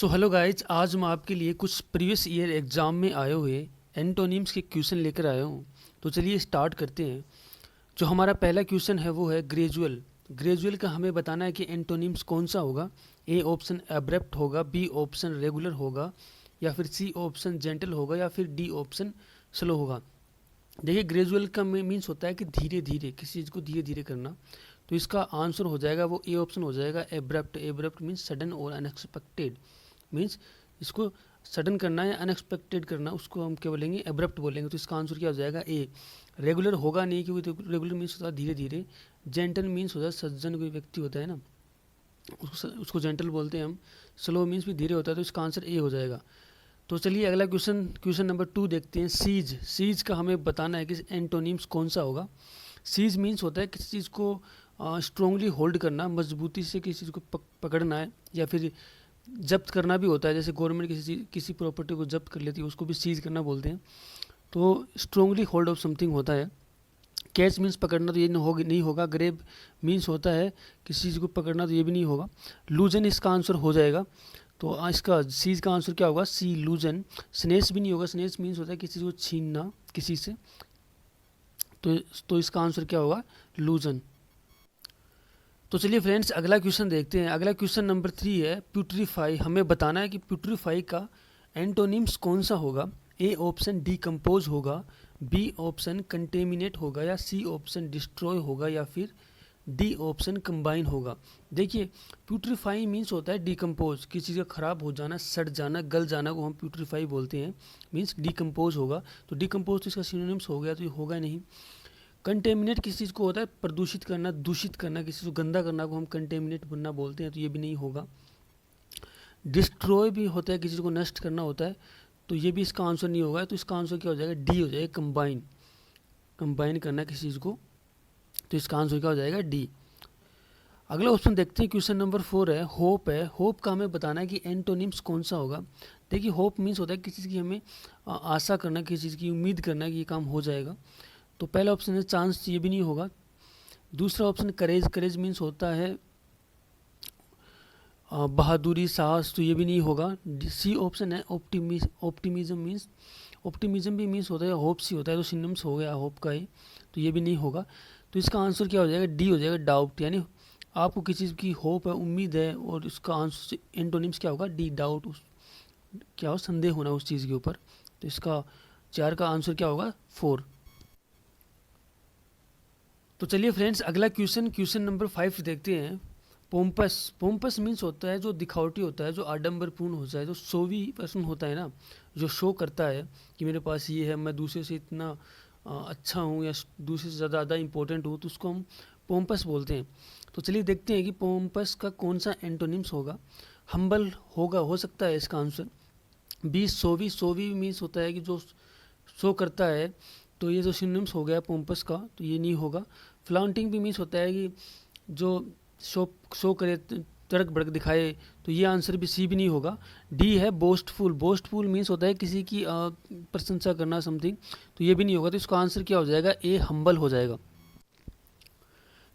So hello guys, आज मैं आपके लिए कुछ प्रीवियस ईयर एग्ज़ाम में आए हुए एंटोनिम्स के क्वेश्चन लेकर आया हूँ। तो चलिए स्टार्ट करते हैं। जो हमारा पहला क्वेश्चन है वो है ग्रेजुअल। ग्रेजुअल का हमें बताना है कि एंटोनिम्स कौन सा होगा। ए ऑप्शन एब्रप्ट होगा, बी ऑप्शन रेगुलर होगा, या फिर सी ऑप्शन जेंटल होगा, या फिर डी ऑप्शन स्लो होगा। देखिए, ग्रेजुअल का मीन्स होता है कि धीरे धीरे, किसी चीज़ को धीरे धीरे करना। तो इसका आंसर हो जाएगा वो ए ऑप्शन हो जाएगा, एब्रप्ट। एब्रप्ट मीन्स सडन और अनएक्सपेक्टेड। मीन्स इसको सडन करना या अनएक्सपेक्टेड करना, उसको हम क्या बोलेंगे, एब्रप्ट बोलेंगे। तो इसका आंसर क्या हो जाएगा, ए। रेगुलर होगा नहीं, क्योंकि रेगुलर मीन्स होता है धीरे धीरे। जेंटल मीन्स होता है सज्जन, कोई व्यक्ति होता है ना, उसको जेंटल बोलते हैं हम। स्लो मीन्स भी धीरे होता है, तो इसका आंसर ए हो जाएगा। तो चलिए अगला क्वेश्चन नंबर 2 देखते हैं। सीज। सीज का हमें बताना है कि एंटोनिम्स कौन सा होगा। सीज मीन्स होता है किसी चीज़ को स्ट्रांगली होल्ड करना, मजबूती से किसी चीज़ को पकड़ना है, या फिर जब्त करना भी होता है। जैसे गवर्नमेंट किसी प्रॉपर्टी को जब्त कर लेती है, उसको भी सीज करना बोलते हैं। तो स्ट्रांगली होल्ड ऑफ समथिंग होता है। कैच मीन्स पकड़ना, तो ये नहीं होगा। ग्रेब मीन्स होता है किसी चीज़ को पकड़ना, तो ये भी नहीं होगा। लूजन इसका आंसर हो जाएगा। तो इसका सीज का आंसर क्या होगा, सी, लूजन। स्नेच भी नहीं होगा। स्नेच मीन्स होता है किसी चीज़ को छीनना किसी से। तो इसका आंसर क्या होगा, लूजन। तो चलिए फ्रेंड्स अगला क्वेश्चन देखते हैं। अगला क्वेश्चन नंबर 3 है प्यूट्रीफाई। हमें बताना है कि प्यूट्रीफाई का एंटोनिम्स कौन सा होगा। ए ऑप्शन डिकम्पोज होगा, बी ऑप्शन कंटेमिनेट होगा, या सी ऑप्शन डिस्ट्रॉय होगा, या फिर डी ऑप्शन कंबाइन होगा। देखिए, प्यूट्रीफाई मीन्स होता है डिकम्पोज, किसी चीज़ का खराब हो जाना, सड़ जाना, गल जाना को हम प्यूट्रीफाई बोलते हैं। मीन्स डिकम्पोज होगा। तो डिकम्पोज तो इसका सिनोनिम्स हो गया, तो ये होगा नहीं। कंटेमिनेट किसी चीज़ को होता है प्रदूषित करना, दूषित करना, किसी को गंदा करना को हम कंटेमिनेट बनना बोलते हैं, तो ये भी नहीं होगा। डिस्ट्रॉय भी होता है, किसी को नष्ट करना होता है, तो ये भी इसका आंसर नहीं होगा। तो इसका आंसर क्या हो जाएगा, डी हो जाएगा, कंबाइन। कंबाइन करना किसी चीज़ को, तो इसका आंसर क्या हो जाएगा, डी। अगला ऑप्शन देखते हैं। क्वेश्चन नंबर 4 है होप है। होप का हमें बताना है कि एंटोनिम्स कौन सा होगा। देखिए, होप मीन्स होता है किसी चीज़ की हमें आशा करना, किसी चीज़ की उम्मीद करना कि ये काम हो जाएगा। तो पहला ऑप्शन है चांस, ये भी नहीं होगा। दूसरा ऑप्शन करेज। करेज मीन्स होता है बहादुरी, साहस, तो ये भी नहीं होगा। सी ऑप्शन है ऑप्टिमिज्म मीन्स, ऑप्टिमिज्म भी मीन्स होता है होप सी होता है, तो सिनोनिम्स हो गया होप का ही, तो ये भी नहीं होगा। तो इसका आंसर क्या हो जाएगा, डी हो जाएगा, डाउट। यानी आपको किसी चीज़ की होप है, उम्मीद है, और इसका आंसर एंटोनिम्स क्या होगा, डी, डाउट। क्या हो, संदेह होना उस चीज़ के ऊपर। तो इसका 4 का आंसर क्या होगा, 4। तो चलिए फ्रेंड्स अगला क्वेश्चन नंबर 5 देखते हैं। पोम्पस। पोम्पस मीन्स होता है जो दिखावटी होता है, जो आडंबरपूर्ण होता है, जो शोवी पर्सन होता है ना, जो शो करता है कि मेरे पास ये है, मैं दूसरे से इतना अच्छा हूँ, या दूसरे से ज़्यादा इंपॉर्टेंट हूँ, तो उसको हम पोम्पस बोलते हैं। तो चलिए देखते हैं कि पोम्पस का कौन सा एंटोनिम्स होगा। हम्बल होगा, हो सकता है इसका आंसर। बी, सोवी। सोवी मीन्स होता है कि जो शो करता है, तो ये जो सिनोनिम्स हो गया पोम्पस का, तो ये नहीं होगा। फ्लाउंटिंग भी मीन्स होता है कि जो शो करे, तड़क भड़क दिखाए, तो ये आंसर भी, सी भी नहीं होगा। डी है बोस्टफुल। बोस्टफुल मीन्स होता है किसी की प्रशंसा करना, समथिंग, तो ये भी नहीं होगा। तो इसका आंसर क्या हो जाएगा, ए, हम्बल हो जाएगा।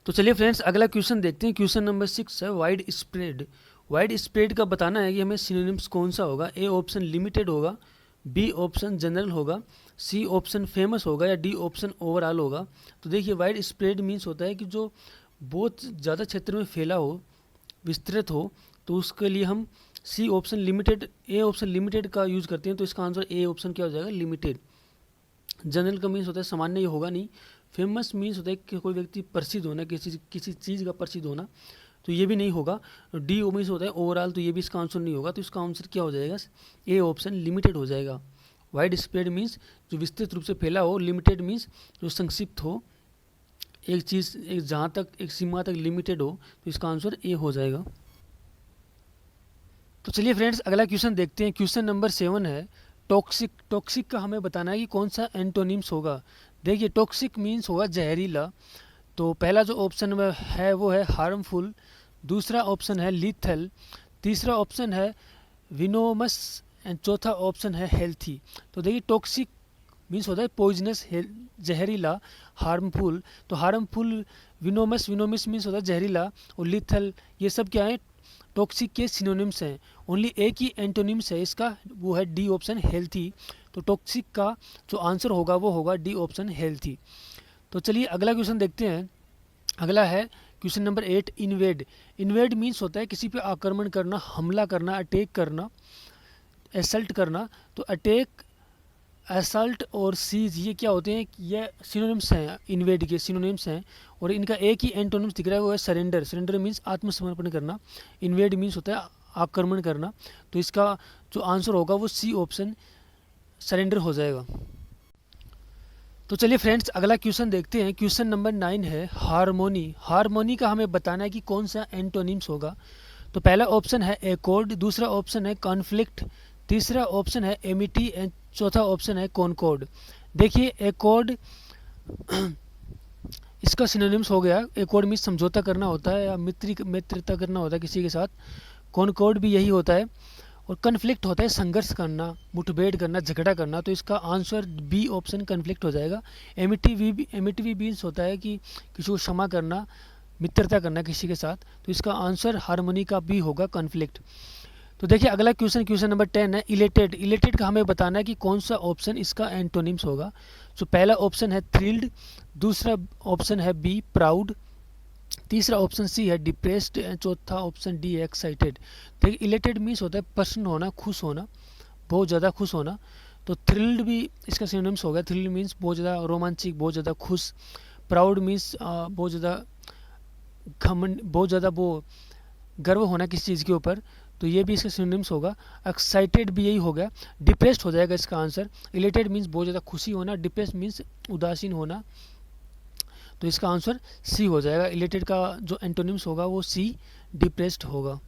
तो चलिए फ्रेंड्स अगला क्वेश्चन देखते हैं। क्वेश्चन नंबर 6 है वाइड स्प्रेड। वाइड स्प्रेड का बताना है कि हमें सिनोनिम्स कौन सा होगा। ए ऑप्शन लिमिटेड होगा, बी ऑप्शन जनरल होगा, सी ऑप्शन फेमस होगा, या डी ऑप्शन ओवरऑल होगा। तो देखिए, वाइड स्प्रेड मीन्स होता है कि जो बहुत ज़्यादा क्षेत्र में फैला हो, विस्तृत हो, तो उसके लिए हम C option limited, A option limited का यूज़ करते हैं। तो इसका आंसर ए ऑप्शन क्या हो जाएगा, लिमिटेड। जनरल का मीन्स होता है सामान्य, ये होगा नहीं। फेमस मीन्स होता है कि कोई व्यक्ति प्रसिद्ध होना, किसी चीज़ का प्रसिद्ध होना, तो ये भी नहीं होगा। डी मीन्स होता है ओवरऑल, तो ये भी इसका आंसर नहीं होगा। तो इसका आंसर क्या हो जाएगा, ए ऑप्शन लिमिटेड हो जाएगा। वाइड स्प्रेड मीन्स जो विस्तृत रूप से फैला हो, लिमिटेड मीन्स जो संक्षिप्त हो, एक चीज़ एक जहाँ तक, एक सीमा तक लिमिटेड हो, तो इसका आंसर ए हो जाएगा। तो चलिए फ्रेंड्स अगला क्वेश्चन देखते हैं। क्वेश्चन नंबर 7 है टॉक्सिक। टॉक्सिक का हमें बताना है कि कौन सा एंटोनिम्स होगा। देखिए, टॉक्सिक मीन्स होगा जहरीला। तो पहला जो ऑप्शन में है वो है हार्मफुल, दूसरा ऑप्शन है लीथल, तीसरा ऑप्शन है विनोमस, एंड चौथा ऑप्शन है हेल्थी। तो देखिए, टॉक्सिक मीन्स होता है पॉइजनस, जहरीला, हार्मफुल। तो हार्मफुल, विनोमस मीन्स होता है जहरीला, और लीथल, ये सब क्या है, टॉक्सिक के सिनोनिम्स हैं, ओनली एक ही एंटोनिम्स है इसका, वो है डी ऑप्शन हेल्थी। तो टॉक्सिक का जो आंसर होगा वो होगा डी ऑप्शन हेल्थी। तो चलिए अगला क्वेश्चन देखते हैं। अगला है question number 8, invade. Invade means होता है किसी पे आक्रमण करना, हमला करना, अटैक करना, एसल्ट करना। तो अटैक, असल्ट और सीज ये क्या होते हैं, ये सिनोनिम्स हैं, इन्वेड के सिनोनिम्स हैं। और इनका एक ही एंटोनिम्स दिख रहा है, वो है सरेंडर। सरेंडर मीन्स आत्मसमर्पण करना, इन्वेड मीन्स होता है आक्रमण करना। तो इसका जो आंसर होगा वो सी ऑप्शन सरेंडर हो जाएगा। तो चलिए फ्रेंड्स अगला क्वेश्चन देखते हैं। क्वेश्चन नंबर 9 है हारमोनी। हारमोनी का हमें बताना है कि कौन सा एंटोनिम्स होगा। तो पहला ऑप्शन है एकॉर्ड, दूसरा ऑप्शन है कॉन्फ्लिक्ट, तीसरा ऑप्शन है एमिटी एंड चौथा ऑप्शन है कॉनकॉर्ड। देखिए एकॉर्ड इसका सिनोनिम्स हो गया, एकॉर्ड मीन्स समझौता करना होता है या मित्रता करना होता है किसी के साथ। कॉनकॉर्ड भी यही होता है। और कन्फ्लिक्ट होता है संघर्ष करना, मुठभेड़ करना, झगड़ा करना। तो इसका आंसर बी ऑप्शन कन्फ्लिक्ट हो जाएगा। एमिटिव मीन्स होता है कि किसी को क्षमा करना, मित्रता करना किसी के साथ। तो इसका आंसर हारमोनी का बी होगा, कन्फ्लिक्ट। तो देखिए अगला क्वेश्चन नंबर 10 है इलेटेड। इलेटेड का हमें बताना है कि कौन सा ऑप्शन इसका एंटोनिम्स होगा। तो पहला ऑप्शन है थ्रिल्ड, दूसरा ऑप्शन है बी प्राउड, तीसरा ऑप्शन सी है डिप्रेस्ड, चौथा ऑप्शन डी है एक्साइटेड। देखिए इलेटेड मीन्स होता है प्रसन्न होना, खुश होना, बहुत ज़्यादा खुश होना। तो थ्रिल्ड भी इसका सिनोनिम्स हो गया। थ्रिल्ड मीन्स बहुत ज़्यादा रोमांचिक, बहुत ज़्यादा खुश। प्राउड मीन्स बहुत ज़्यादा घमंड, बहुत ज़्यादा वो गर्व होना किसी चीज़ के ऊपर। तो ये भी इसका सिनोनिम्स होगा। एक्साइटेड भी यही हो गया। डिप्रेस्ड हो जाएगा इसका आंसर। इलेटेड मीन्स बहुत ज़्यादा खुशी होना, डिप्रेस्ड मीन्स उदासीन होना। तो इसका आंसर सी हो जाएगा। इलेटेड का जो एंटोनिम्स होगा वो सी डिप्रेस्ड होगा।